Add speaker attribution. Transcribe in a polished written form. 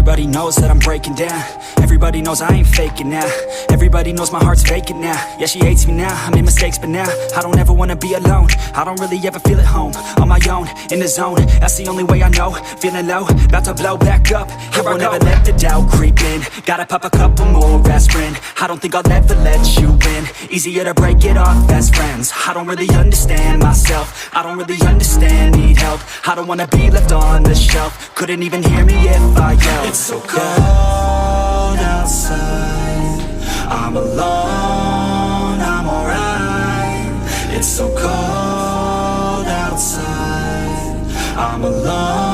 Speaker 1: Everybody knows that I'm breaking down. Everybody knows I ain't faking now. Everybody knows my heart's vacant now. Yeah, she hates me now, I made mistakes but now I don't ever wanna be alone. I don't really ever feel at home. On my own, in the zone, that's the only way I know. Feeling low, about to blow back up. Here I won't ever let the doubt creep in. Gotta pop a couple more aspirin. I don't think I'll ever let you in. Easier to break it off best friends. I don't really understand myself. I don't really understand, need help. I don't wanna be left on the shelf. Couldn't even hear me if I yelled. It's so cold outside, I'm alone, I'm alright. It's so cold outside, I'm alone.